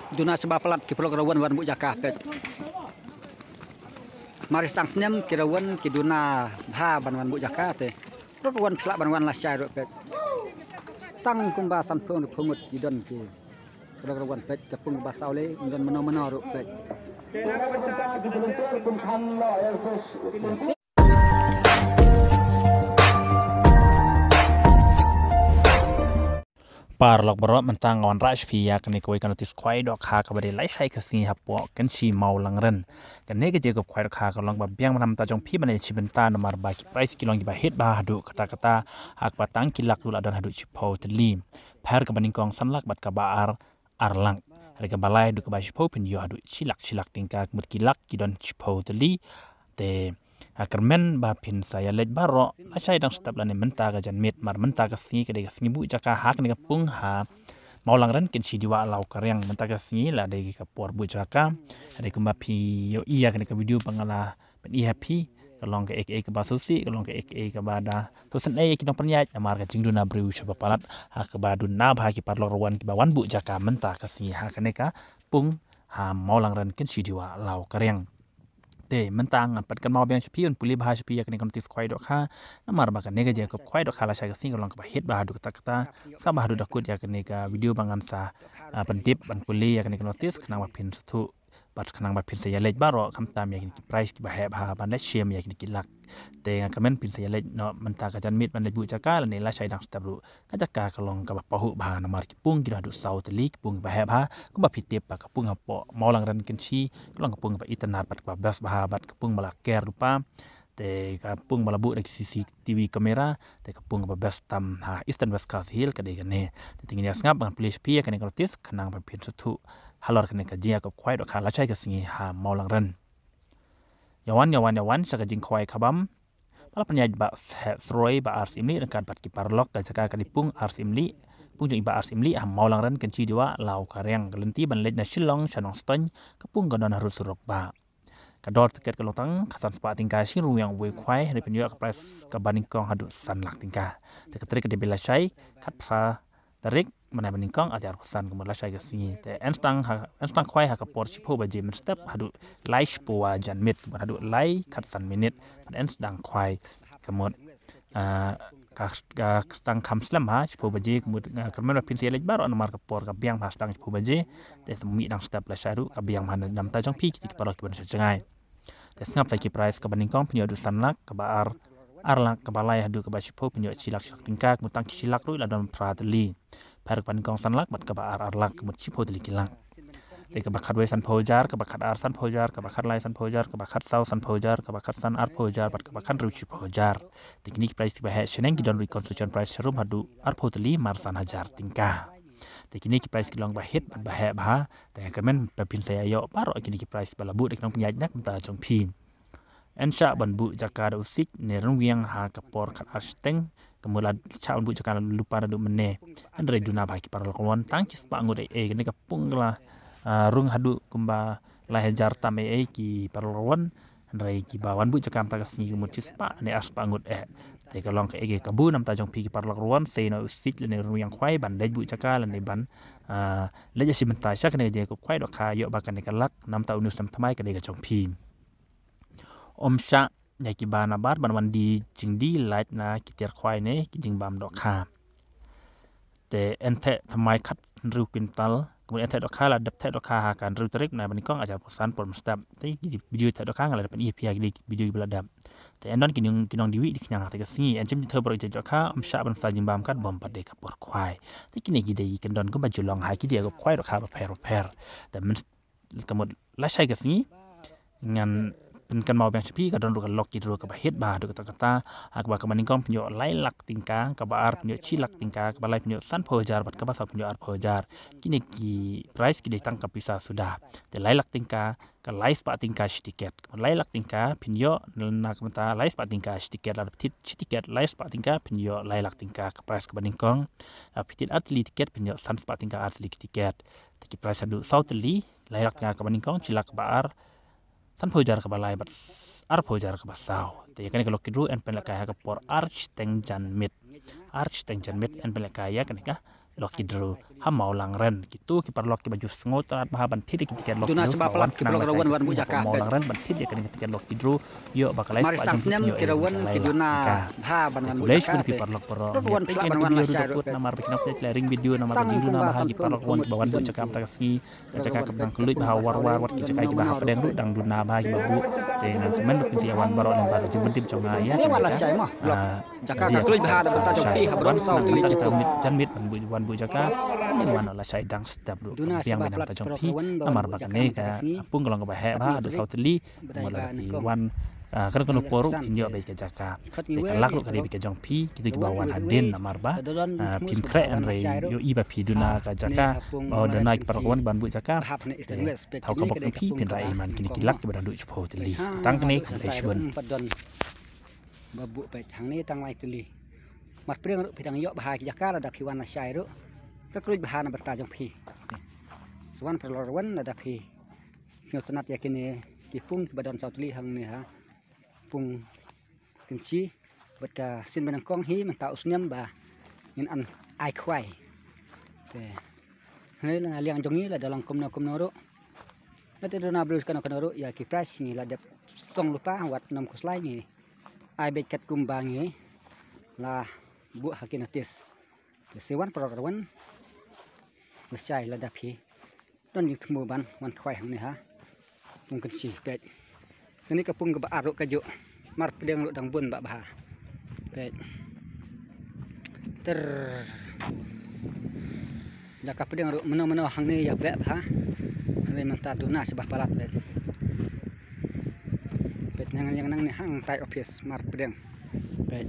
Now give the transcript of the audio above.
Duna sebab pelat ki program wan bu jakah pet. Mari stang senyam kirawan ki duna ha ban wan bu jakah te. Program pelak ban wan lasai ro pet. Tang kumba san phung phungut ki don ki. Program pet kapung basau le dan meno-meno ro pet. Parlok berot mentang on raj pia kan ikoi kan tis kwai dok kha ka bari lai sai ka si hapo kan chi mau lang ren kan ne ke je ko kwai kha ka long ba biang manam ta jong phi bane chi benta na mar ba ki price ki long ki ba hit ba hadu kata kata hak patang ki lak dul adan hadu chi pau tli phar ka baning kong san lak bat ka ba ar lang re ka balai du ka ba chi pau pin yo hadu chi lak tingka mut ki lak ki don chi pau tli te Kermen ba pin saya lej baro asai dang step lani menta ga jan mit mar menta ga singi ke bu jaka hak ni pung ha mau lang ran kin si diwa lau karyang menta ga singi la de ka por bu jaka de kumba pi yo iya ke video pangala pen i happy kalong ke ek ba susi kalong ke ek ba da to sen ki nong pernyat mar ga jingdu na briu shaba palat ha ka ba dun na ba ki parlo rowan ki ba wan bu jaka menta ka singi ha ka pung ha mau lang ran kin si diwa lau karyang te mentang pat kan mau biang spion puli bah spia kan kon tis kwai dok kha namar ba kan nega je ko kwai dok khala sha sing long ka hit bah du kata sa bah du dakut ya kan nega video bangan sa pentip ban puli ya kan notis kenang ba pin su bat kenang ba pin sa ya lej baro kam tam ya ki price ki ba he ba ban le shame ya ki lak te kamen pin sa ya lej no menta ka jan mit ban le bu chaka la ne la shai dang stabru ka jaka ka long ka ba pahu ba namar ki pung ki du south league pung ba he ba ko ba pitip ba ka pung po mau lang ran kin chi long ka pung ba itanar bat ba bas ba bat kepung bala care lupa te kapung bala bu dari CCTV kamera te kapung ba best tam ha Eastern West Coast Hill kade kane te tingin ya ngap ban police pia kane kaltis kanang ba pin su halor kane ka jia ko kwai do khala chai ka singi ha maulang ran yawan saka jing kwai khabam pala panyaj ba sroi ba ars imli kan pat ki parlok ka jaka kadipung ars imli pung jing ba ars imli ha maulang ran kan chi diwa lau karyang galenti ban lej na shillong chanong ston kapung ga don harus surok ba kador tiket ke lotang kasan spa tingka shi yang we kwai hari penyu ka price ka baning kong hadu san lak tingka te katrik de bela shai khat pra tarik mana baning kong ajar san ke mala shai ka singi te enstang kwai ha ka por chi pho ba je min step hadu lai spo wa jan mit hadu lai khat san minute pan enstang kwai kamot ka stang kam slam ha chipo baje kemud kermen pin selej baru an mar ka por ka biang pas stang chipo baje te mi dang step la sharu ka biang man dam ta jong pi ki parok ki ban changai te snap ta ki price ka baning kong pinyo du sanlak ka ba arlak ka balai hadu ka ba chipo pinyo chilak tingkak mutang chilak ru la dam pratli par baning kong sanlak bat ka ba arlak kemud chipo tli kilang te ka bakhat we san phojar ka bakhat ar san phojar ka bakhat lai san phojar ka bakhat sau san phojar ka bakhat san ar phojar bat ka bakhat ru chi phojar teknik price ba he sheneng ki don reconstruction price sharum hadu ar photli mar san hajar tingka teknik price ki long ba hit ba he ba te ka men pa pin saya yo paro teknik price ba labu dek nong penyaj nak ta jong phin ensha ban bu jakada usik ne rung wiang ha ka por khat arsteng kemula cha bu jakada lupa du mene andre duna ba ki parol kon tangkis pa ngode ne ka pungla rung hadu kumba lahejar tame ki parlon rai ki bawan bu jakam ta kasni mut cispa ne as pangut te kalong ke kabu nam ta jong pi ki parlon se no sit le ru yang khwai ban le bu jaka le ban le ja simenta sha ne je ko khwai do kha yo ba kan ne kalak nam ta unus nam thamai ka de ga jong pi om sha ya ki bana bar ban wan di jingdi light na ki ter khwai ne ki jing bam do kha te ente thamai khat ru pintal kemudian tak dokha la dap tak dokha kan ru tarik na bani kong aja pesan por mustap te video tak dokha ngala dapat ip di video beladap te endon kinong diwi di knyang ta singi encim thơ bro je dokha sha ban sa jimbam kat bom pade ka por khwai te kini gi dei kendon ko bajulong ha ki dia ko khwai dokha ba per te men kemud la shai ka singi ngan pen kan mau bang sepi ka don ru ka lok ki ru ka ba hit ba du kata ak ba ka maning kong pinyo lai lak tingka ka ba ar pinyo chilak tingka ka ba lai pinyo san phojar bat ka ba sa pinyo ar phojar kini ki price ki tang ka pisa sudah te lai lak tingka ka lai spa tingka tiket lai lak tingka pinyo na ka mata lai spa tingka tiket la tiket lai spa tingka pinyo lai lak tingka ka price ka maning kong pitit atli tiket pinyo san spa tingka atli tiket te ki price adu southly lai lak tingka ka maning kong chilak ba ar san phojar ka balai bat ar phojar ka basau te kan ka lokidru en pen la ka por arch teng jan mit en pen la ka ya kan ka lok kidru hamau langren gitu ki parlok ki baju sengot rat bah bantit ki tiket lok Duna kidru sebab pelak ki rawan wan bu jaka mau langren bantit ya kan tiket lok kidru yo bakalai Mari stangnya kirawan ki duna ha ban wan bu Kulai jaka pun pi parlok poro Wan pelak ban wan lasya namar bikinap ring video namar video nama hagi parlok wan bawan bu jaka takasi jaka kabang kulit bah war ki jaka ki bah pedeng ru dang duna bah ki babu te nan semen pun si awan baro namar jembentip conga ya wan lasya mah jaka ka kulit bah ada bentar jopi habron sau teli gitu janmit wan bu jaka ini wan la syai dang step ru yang benang ta jompi namar bakane ka pung kolong ba he ba do sau teli mala wan kan kono poru kinyo ba ka jaka te kalak lu kali bi ka jompi kitu ki bawan hadin namar ba pim kre an re yo iba pi duna ka jaka ba dana ki parawan ban bu jaka tau ka bok pi pin rai man kini kilak ki badan du chpo teli tang kene ka shun babu pe thang ni tang lai teli mat priang ru pitang yo bah ki jaka da pi wan la syai ru ka kruj bah na bata jong pi swan perlawan da pi sing tenat yakini ki pung badan sau teli hang ni ha pung kinsi bata sin benang kong hi man ta usniam ba in an ai khwai te hne la liang jongi la dalam komno ru la te na brus kana ru ya ki price ni la dep song lupa wat nam ko slai ni ai bet kat kumbangi la bu hakinatis te sewan program la sai la dapi don dik tmu ban man khwai hang ni ha pung kinsi bet ini kapung ke aruk kajuk mar pedang lu dang bun bak bah bet ter jaka pedang ru meno hang ni ya bet bah ni manta duna sebah palat bet nang yang nang ni hang tai office mar pedang bet